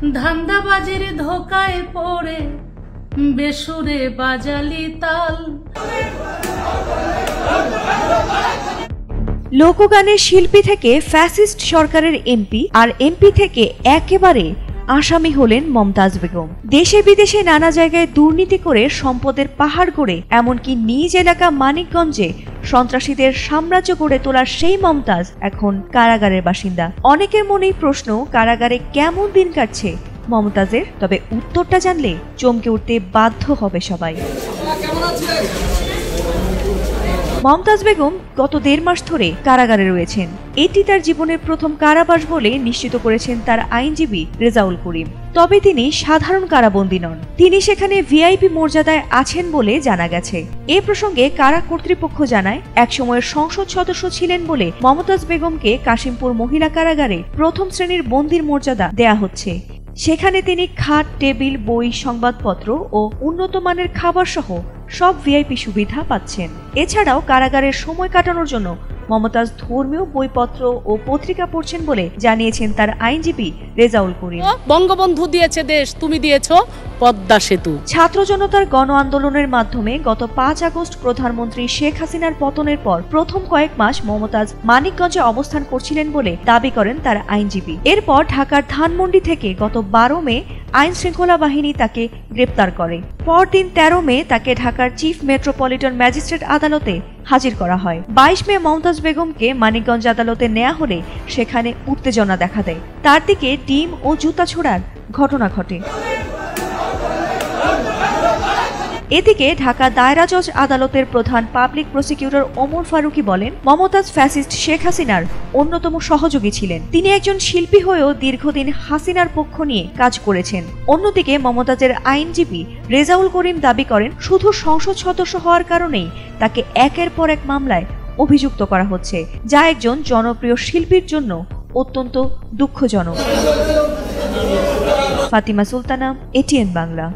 ধান্দাবাজির ধোকায় পড়ে বেসুরে বাজালি তাল। লোকগানের শিল্পী থেকে ফ্যাসিস্ট সরকারের এমপি, আর এমপি থেকে একেবারে আসামি হলেন মমতাজ বেগম। দেশে বিদেশে নানা জায়গায় দুর্নীতি করে সম্পদের পাহাড় গড়ে এমনকি নিজ এলাকা মানিকগঞ্জে সন্ত্রাসীদের সাম্রাজ্য গড়ে তোলার সেই মমতাজ এখন কারাগারের বাসিন্দা। অনেকের মনেই প্রশ্ন, কারাগারে কেমন দিন কাটছে মমতাজের? তবে উত্তরটা জানলে চমকে উঠতে বাধ্য হবে সবাই। মমতাজ বেগম গত 1.5 মাস ধরে কারাগারে রয়েছেন। এটি তার জীবনের প্রথম কারাবাস বলে নিশ্চিত করেছেন তার আইনজীবী রেজাউল করিম। তবে তিনি সাধারণ কারাবন্দী নন, তিনি সেখানে ভিআইপি মর্যাদায় আছেন বলে জানা গেছে। এ প্রসঙ্গে কারা কর্তৃপক্ষ জানায়, একসময়ের সংসদ সদস্য ছিলেন বলে মমতাজ বেগমকে কাশিমপুর মহিলা কারাগারে প্রথম শ্রেণীর বন্দির মর্যাদা দেয়া হচ্ছে। সেখানে তিনি খাট, টেবিল, বই, সংবাদপত্র ও উন্নত মানের খাবার সহ সব ভিআইপি সুবিধা পাচ্ছেন। এছাড়াও কারাগারের সময় কাটানোর জন্য মমতাজ ধর্মীয় বইপত্র ও পত্রিকা পড়ছেন বলে জানিয়েছেন তার আইনজীবী রেজাউল করিম। বঙ্গবন্ধু দিয়েছে দেশ, তুমি দিয়েছো পদ্মা সেতু। ছাত্র জনতার গণ আন্দোলনের মাধ্যমে গত 5 আগস্ট প্রধানমন্ত্রী শেখ হাসিনার পতনের পর প্রথম কয়েক মাস মমতাজ মানিকগঞ্জে অবস্থান করছিলেন বলে দাবি করেন তার আইনজীবী। এরপর ঢাকার ধানমন্ডি থেকে গত 12 মে আইন শৃঙ্খলা বাহিনী তাকে গ্রেপ্তার করে। পরদিন 13 মে তাকে ঢাকার চিফ মেট্রোপলিটন ম্যাজিস্ট্রেট আদালতে হাজির করা হয়। 22 মে মমতাজ বেগমকে মানিকগঞ্জ আদালতে নেওয়া হলে সেখানে উত্তেজনা দেখা দেয়। তার দিকে ডিম ও জুতা ছোড়ার ঘটনা ঘটে। এদিকে ঢাকা দায়রা জজ আদালতের প্রধান পাবলিক প্রসিকিউটর ওমর ফারুকি বলেন, মমতাজ ফ্যাসিস্ট শেখ হাসিনার অন্যতম সহযোগী ছিলেন। তিনি একজন শিল্পী হয়েও দীর্ঘদিন হাসিনার পক্ষ নিয়ে কাজ করেছেন। অন্যদিকে মমতাজের আইনজীবী রেজাউল করিম দাবি করেন, শুধু সংসদ সদস্য হওয়ার কারণেই তাকে একের পর এক মামলায় অভিযুক্ত করা হচ্ছে, যা একজন জনপ্রিয় শিল্পীর জন্য অত্যন্ত দুঃখজনক। ফাতিমা সুলতানা, এটিএন বাংলা।